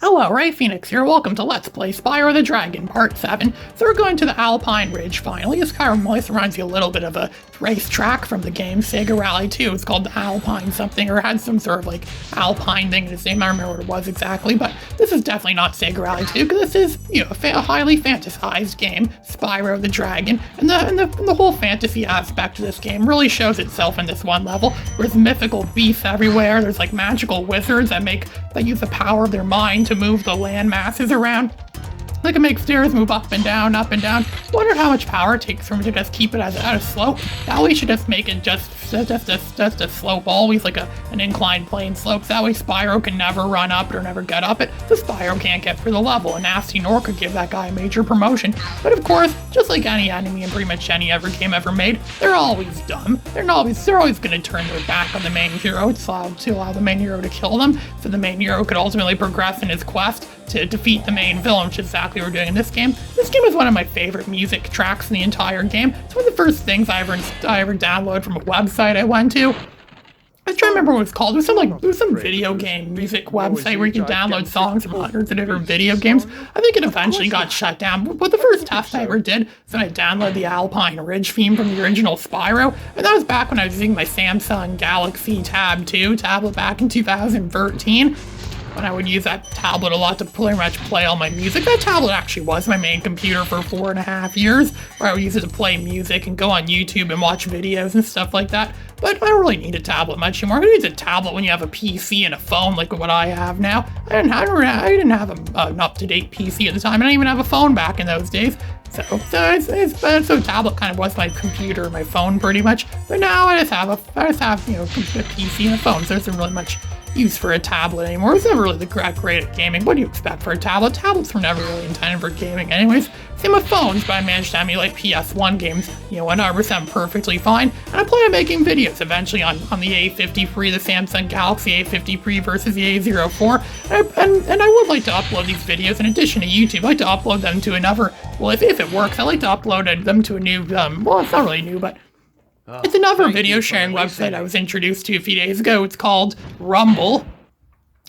Hello, Ray Phoenix here. Welcome to Let's Play Spyro the Dragon Part 7. So we're going to the Alpine Ridge finally. This kind of reminds you a little bit of a racetrack from the game Sega Rally 2. It's called the Alpine something, or had some sort of like Alpine thing in its name. I don't remember what it was exactly, but this is definitely not Sega Rally 2 because this is, a highly fantasized game, Spyro the Dragon, and the whole fantasy aspect of this game really shows itself in this one level. There's mythical beasts everywhere. There's like magical wizards that use the power of their mind to move the land masses around. They can make stairs move up and down, up and down. Wonder how much power it takes for them to just keep it at a slope. That way you should just make it just a slope, always like an inclined plane slope. That way Spyro can never run up it or never get up it. So Spyro can't get through the level. A nasty Nor could give that guy a major promotion. But of course, just like any enemy in pretty much any game ever made, they're always dumb. They're always gonna turn their back on the main hero to allow the main hero to kill them. So the main hero could ultimately progress in his quest to defeat the main villain, which is exactly what we're doing in this game. This game is one of my favorite music tracks in the entire game. It's one of the first things I ever downloaded from a website I went to. I'm trying to remember what it was called. It was some video game music website where you could download songs from hundreds of different video games. I think it eventually got shut down, but the first test I ever did was when I downloaded the Alpine Ridge theme from the original Spyro, and that was back when I was using my Samsung Galaxy Tab 2 tablet back in 2013. When I would use that tablet a lot to pretty much play all my music. That tablet actually was my main computer for 4.5 years, where I would use it to play music and go on YouTube and watch videos and stuff like that. But I don't really need a tablet much anymore. I use a tablet when you have a PC and a phone like what I have now. I didn't have an up-to-date PC at the time. I didn't even have a phone back in those days. So tablet kind of was my computer, my phone pretty much. But now I just have a PC and a phone. So there isn't really much use for a tablet anymore. It's never really great at gaming. What do you expect for a tablet? Tablets were never really intended for gaming anyways. Same with phones, but I managed to emulate PS1 games, 100% perfectly fine. And I plan on making videos eventually on the A53, the Samsung Galaxy A53 versus the A04. And I would like to upload these videos in addition to YouTube. I'd like to upload them to another, well, if it works, I'd like to upload them to a new, well, it's not really new, but it's another video sharing website I was introduced to a few days ago. It's called Rumble.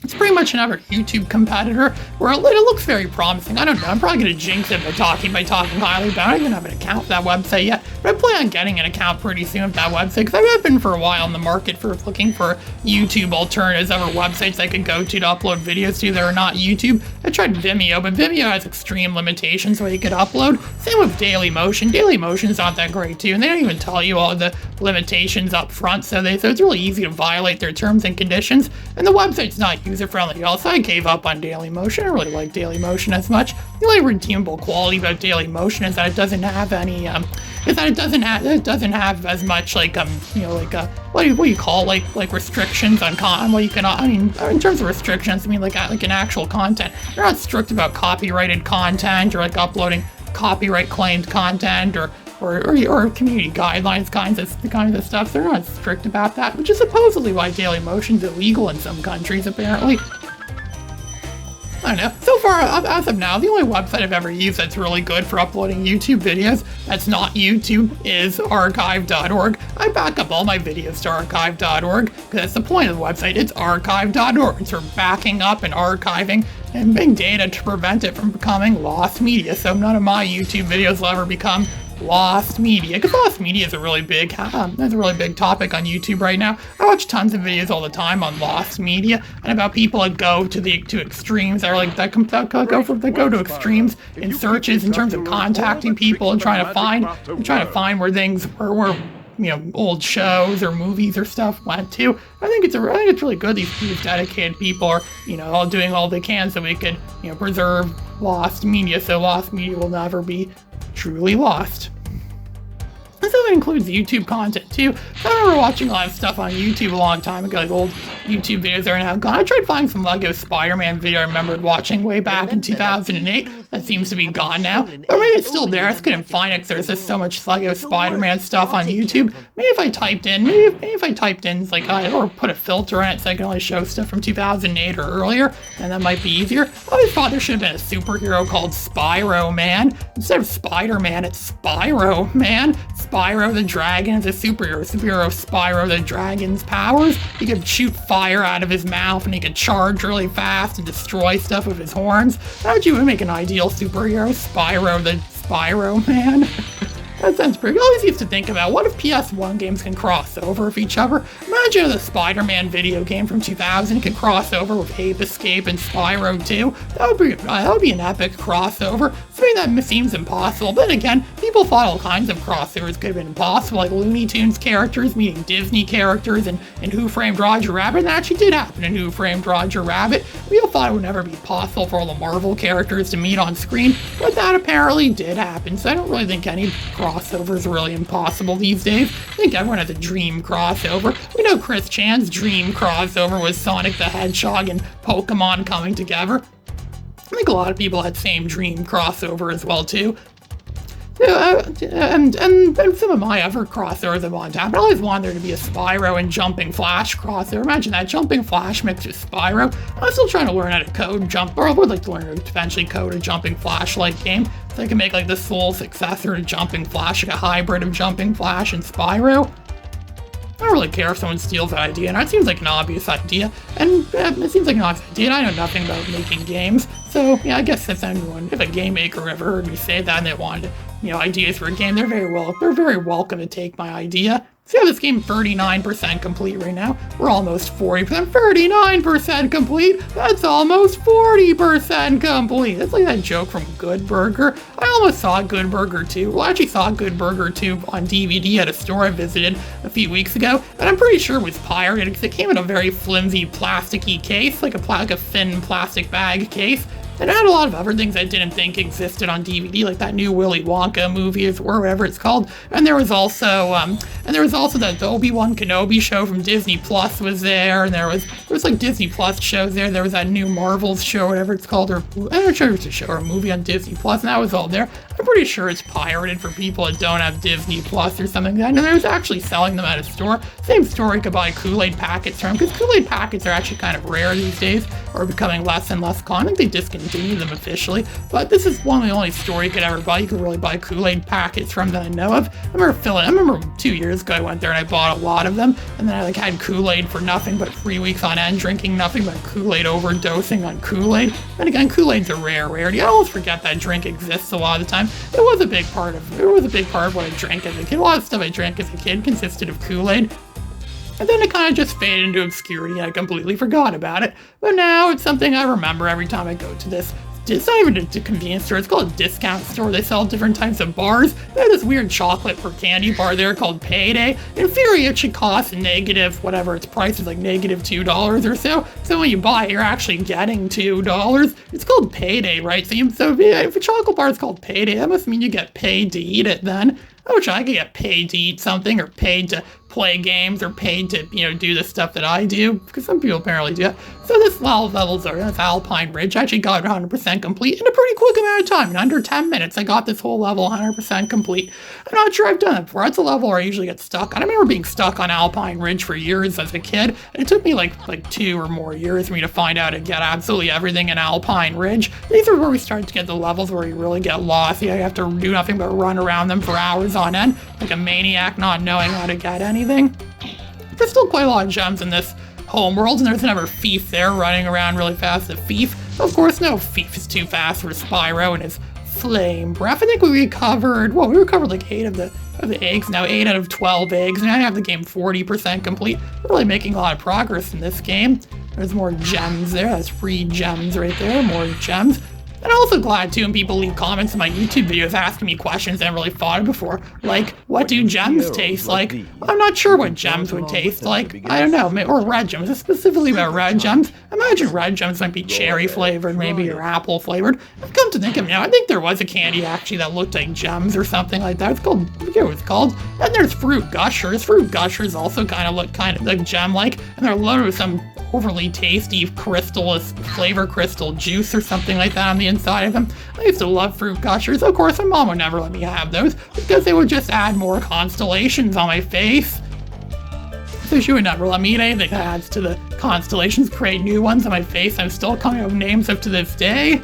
It's pretty much another YouTube competitor where it looks very promising. I don't know, I'm probably going to jinx it by talking highly about it. I don't even have an account for that website yet, but I plan on getting an account pretty soon with that website because I've been for a while in the market for looking for YouTube alternatives, other websites I could go to upload videos to that are not YouTube. I tried Vimeo, but Vimeo has extreme limitations where you could upload. Same with Dailymotion. Dailymotion's not that great too, and they don't even tell you all the limitations up front, so it's really easy to violate their terms and conditions, and the website's not user-friendly. Also, I gave up on Dailymotion. I don't really like Dailymotion as much. The only redeemable quality about Dailymotion is that it doesn't have any, it doesn't have as much what do you call like restrictions on what you can, in terms of restrictions, like an actual content. They're not strict about copyrighted content or like uploading copyright claimed content or community guidelines kinds of stuff. They're not strict about that, which is supposedly why Dailymotion's illegal in some countries, apparently. I don't know. So far, as of now, the only website I've ever used that's really good for uploading YouTube videos that's not YouTube is archive.org. I back up all my videos to archive.org because that's the point of the website. It's archive.org. It's for backing up and archiving and big data to prevent it from becoming lost media. So none of my YouTube videos will ever become lost media, because lost media is a really big topic on YouTube right now. I watch tons of videos all the time on lost media and about people that go to extremes that go to extremes in searches in terms of contacting people and trying to find where things where old shows or movies or stuff went to. I think it's really good these dedicated people are all doing all they can so we could preserve lost media, so lost media will never be truly lost. And so that includes YouTube content too. I remember watching a lot of stuff on YouTube a long time ago, like old YouTube videos that are now gone. I tried finding some Lego Spider-Man video I remembered watching way back in 2008. That seems to be gone now. Or maybe it's still there. I just couldn't find it because there's just so much Lego Spider-Man stuff on YouTube. Maybe if I typed in or put a filter on it so I can only show stuff from 2008 or earlier, and that might be easier. I always thought there should have been a superhero called Spyro Man. Instead of Spider-Man, it's Spyro Man. Spyro Spyro the Dragon as a superhero. Superhero Spyro the Dragon's powers. He could shoot fire out of his mouth and he could charge really fast and destroy stuff with his horns. How would you make an ideal superhero? Spyro the Spyro Man? That sounds pretty good. I always used to think about, what if PS1 games can cross over with each other? Imagine the Spider-Man video game from 2000 can cross over with Ape Escape and Spyro 2. That would be an epic crossover. Something that seems impossible, but again, people thought all kinds of crossovers could have been impossible, like Looney Tunes characters meeting Disney characters and Who Framed Roger Rabbit, and that actually did happen in Who Framed Roger Rabbit. We all thought it would never be possible for all the Marvel characters to meet on screen, but that apparently did happen, so I don't really think any crossovers are really impossible these days. I think everyone has a dream crossover. We know Chris Chan's dream crossover was Sonic the Hedgehog and Pokemon coming together. I think a lot of people had same dream crossover as well too. And some of my other crossovers I want to happen. I always wanted there to be a Spyro and Jumping Flash crossover. Imagine that, Jumping Flash mixed with Spyro. I'm still trying to learn how to code or I would like to learn how to eventually code a Jumping Flash-like game, so I can make like the sole successor to Jumping Flash, like a hybrid of Jumping Flash and Spyro. I don't really care if someone steals that idea, and it seems like an obvious idea, and it seems like an obvious idea, and I know nothing about making games, so yeah, I guess if a game maker ever heard me say that and they wanted, ideas for a game, they're very welcome to take my idea. See how this game 39% complete right now? We're almost 40%, 39% complete! That's almost 40% complete! That's like that joke from Good Burger. I almost saw Good Burger 2. Well, I actually saw Good Burger 2 on DVD at a store I visited a few weeks ago, and I'm pretty sure it was pirated because it came in a very flimsy, plasticky case, like a thin plastic bag case. And it had a lot of other things I didn't think existed on DVD, like that new Willy Wonka movie or whatever it's called. And there was also that Obi-Wan Kenobi show from Disney Plus was there, and there was like Disney Plus shows there. There was that new Marvels show, whatever it's called, or I'm not sure if it's a show or a movie on Disney Plus, and that was all there. I'm pretty sure it's pirated for people that don't have Disney Plus or something like that. And there's actually selling them at a store. Same store you could buy Kool-Aid packets from, because Kool-Aid packets are actually kind of rare these days, or becoming less and less common. I think they discontinued them officially, but this is one of the only store you could ever buy. You could really buy Kool-Aid packets from that I know of. I remember 2 years ago I went there and I bought a lot of them, and then I had Kool-Aid for nothing but 3 weeks on end, drinking nothing but Kool-Aid, overdosing on Kool-Aid. And again, Kool-Aid's a rare rarity. I always forget that drink exists a lot of the time. It was a big part of what I drank as a kid. A lot of stuff I drank as a kid consisted of Kool-Aid. And then it kind of just faded into obscurity and I completely forgot about it. But now it's something I remember every time I go to this. It's not even a convenience store, it's called a discount store. They sell different types of bars. They have this weird chocolate for candy bar there called Payday. In theory, it should cost whatever its price is, like $2 or so. So when you buy it, you're actually getting $2. It's called Payday, right? So if a chocolate bar is called Payday, that must mean you get paid to eat it then. I wish I could get paid to eat something, or paid to play games, or paid to, do the stuff that I do, because some people apparently do that. So this levels are, this Alpine Ridge, I actually got 100% complete in a pretty quick amount of time. In under 10 minutes, I got this whole level 100% complete. I'm not sure I've done it before. That's a level where I usually get stuck on. I remember being stuck on Alpine Ridge for years as a kid, and it took me like 2 or more years for me to find out and get absolutely everything in Alpine Ridge. These are where we start to get the levels where you really get lost. You have to do nothing but run around them for hours on end, like a maniac not knowing how to get anything. There's still quite a lot of gems in this homeworld, and there's another thief there running around really fast. A thief. Of course, no thief is too fast for Spyro and his flame breath. I think we recovered like 8 of the eggs now, 8 out of 12 eggs, and I have the game 40% complete. We're really making a lot of progress in this game. There's more gems there. That's free gems right there. More gems. And I'm also glad, too, when people leave comments in my YouTube videos asking me questions I haven't really thought of before. Like, what do gems taste like? I'm not sure what gems would taste like. I don't know. Or red gems. Specifically about red gems. Imagine red gems might be cherry flavored, maybe, or apple flavored. I've come to think of it now, I think there was a candy, actually, that looked like gems or something like that. I forget what it's called. And there's Fruit Gushers. Fruit Gushers also look kind of like gem-like. And they're loaded with some overly tasty flavor crystal juice or something like that on the inside of them. I used to love Fruit Gushers. Of course, my mom would never let me have those because they would just add more constellations on my face. So she would never let me eat anything that adds to the constellations, create new ones on my face. I'm still coming up with names up to this day.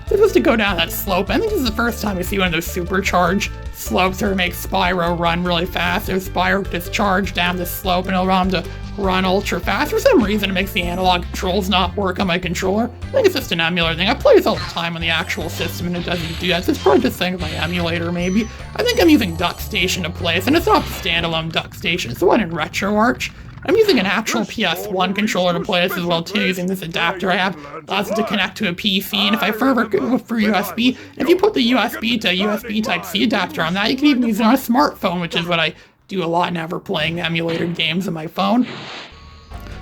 Supposed to go down that slope. I think this is the first time I see one of those supercharged slopes here makes Spyro run really fast. So Spyro can just charge down this slope and it'll allow him to run ultra fast. For some reason, it makes the analog controls not work on my controller. I think it's just an emulator thing. I play this all the time on the actual system and it doesn't do that. So it's probably just thing with my emulator, maybe. I think I'm using DuckStation to play this, and it's not the standalone DuckStation. It's the one in RetroArch. I'm using an actual PS1 controller to play this as well too, using this adapter I have. Allows it to connect to a PC, and if I further go for USB, if you put the USB to USB Type-C adapter on that, you can even use it on a smartphone, which is what I do a lot now for playing emulated games on my phone.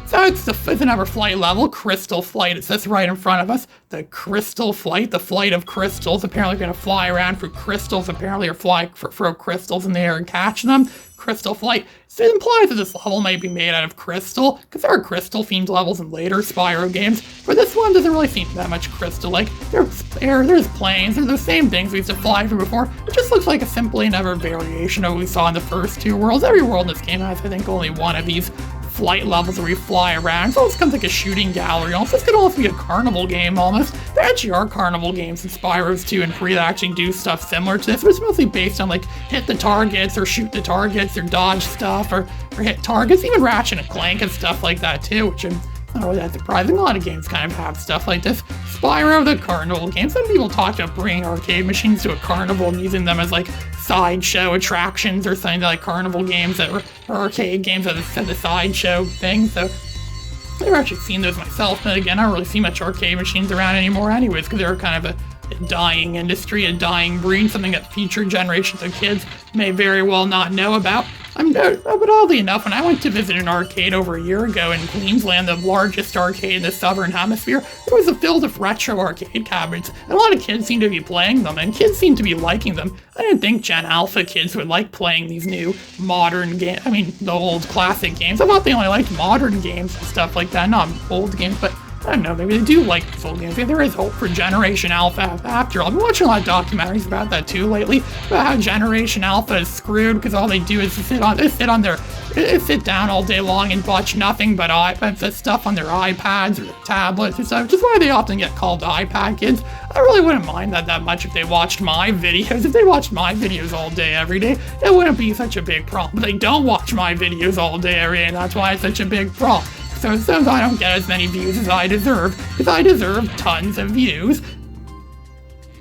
So it's another flight level, Crystal Flight. It says right in front of us, the Crystal Flight, the flight of crystals. Apparently we're going to fly around through crystals, apparently, or throw crystals in the air and catch them. Crystal Flight. So it implies that this level might be made out of crystal, because there are crystal-themed levels in later Spyro games, but this one doesn't really seem that much crystal-like. There's air, there's planes, they're the same things we used to fly through before. It just looks like simply another variation of what we saw in the first two worlds. Every world in this game has, I think, only one of these flight levels where we fly around. So it comes like a shooting gallery. Also, this could also be a carnival game almost. There actually are carnival games in Spyro's 2 and 3 that actually do stuff similar to this, but it's mostly based on like hit the targets or shoot the targets or dodge stuff or hit targets, even Ratchet and Clank and stuff like that too, which I'm not really that surprising. A lot of games kind of have stuff like this. Spyro, the carnival game. Some people talk about bringing arcade machines to a carnival and using them as like sideshow attractions or something like carnival games that were arcade games that had the sideshow thing. So I've never actually seen those myself, but again, I don't really see much arcade machines around anymore anyways, because they're kind of a dying industry, a dying breed, something that future generations of kids may very well not know about. But oddly enough, when I went to visit an arcade over a year ago in Queensland, the largest arcade in the southern hemisphere, there was a field of retro arcade cabinets, and a lot of kids seemed to be playing them, and kids seemed to be liking them. I didn't think Gen Alpha kids would like playing these new modern games, the old classic games. I thought they only liked modern games and stuff like that, not old games, but I don't know, maybe they do like these old games. Maybe there is hope for Generation Alpha after all. I've been watching a lot of documentaries about that too lately, about how Generation Alpha is screwed because all they do is sit down all day long and watch nothing but stuff on their iPads or their tablets and stuff, which is why they often get called iPad kids. I really wouldn't mind that much if they watched my videos. If they watched my videos all day, every day, it wouldn't be such a big problem. But they don't watch my videos all day, every day, and that's why it's such a big problem. So sometimes I don't get as many views as I deserve, because I deserve tons of views.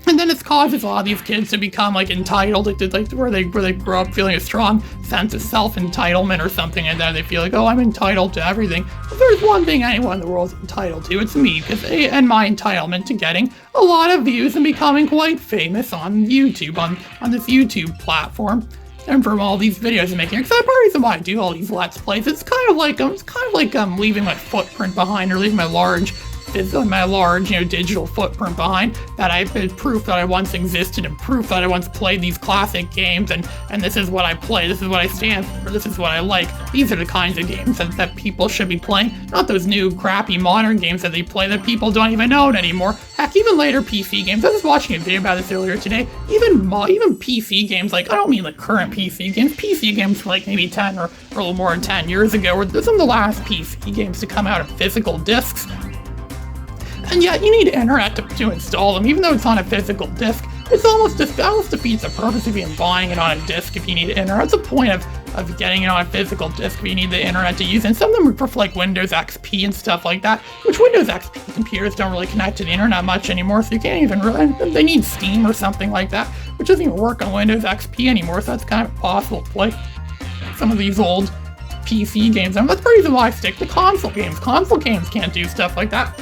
And then it causes a lot of these kids to become like entitled, where they grow up feeling a strong sense of self-entitlement or something, and then they feel like, oh, I'm entitled to everything. If there's one thing anyone in the world is entitled to, it's me, and my entitlement to getting a lot of views and becoming quite famous on YouTube, on this YouTube platform. And from all these videos I'm making, except part of the reason why I do all these Let's Plays, it's kind of like leaving my footprint behind, or leaving my large, digital footprint behind, that I've been proof that I once existed and proof that I once played these classic games, and this is what I play, this is what I stand for, this is what I like. These are the kinds of games that people should be playing, not those new crappy modern games that they play that people don't even own anymore. Heck, even later PC games. I was watching a video about this earlier today. Even PC games, like, I don't mean like current PC games from like maybe 10 or a little more than 10 years ago, were some of the last PC games to come out of physical discs. And yet, you need internet to install them, even though it's on a physical disc. It almost defeats the purpose of even buying it on a disc if you need internet. What's the point of getting it on a physical disc if you need the internet to use it? And some of them are for like Windows XP and stuff like that, which Windows XP computers don't really connect to the internet much anymore, so you can't even really, they need Steam or something like that, which doesn't even work on Windows XP anymore, so that's kind of impossible to play some of these old PC games. And that's the reason why I stick to console games. Console games can't do stuff like that.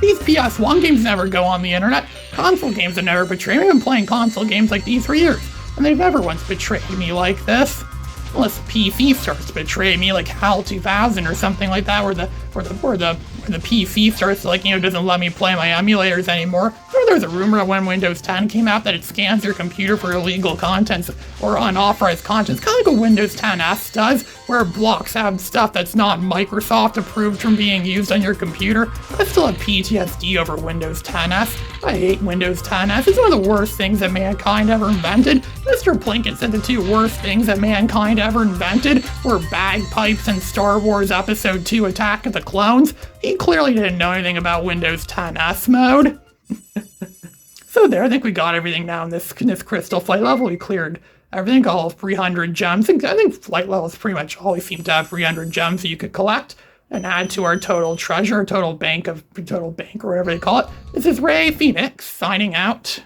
These PS1 games never go on the internet. Console games have never betrayed me. I've been playing console games like these for years, and they've never once betrayed me like this. Unless PC starts to betray me, like HAL 2000 or something like that, where the PC starts to, doesn't let me play my emulators anymore. There's a rumor that when Windows 10 came out that it scans your computer for illegal contents or unauthorized contents, kind of like what Windows 10S does, where it blocks out stuff that's not Microsoft approved from being used on your computer. I still have PTSD over Windows 10S. I hate Windows 10S. It's one of the worst things that mankind ever invented. Mr. Plinkett said the two worst things that mankind ever invented were bagpipes and Star Wars Episode 2 Attack of the Clones. He clearly didn't know anything about Windows 10S mode. So So there, I think we got everything now in this crystal flight level. We cleared everything, got all 300 gems. I think flight levels pretty much always seem to have 300 gems that you could collect and add to our total treasure, total bank or whatever they call it. This is Ray Phoenix signing out.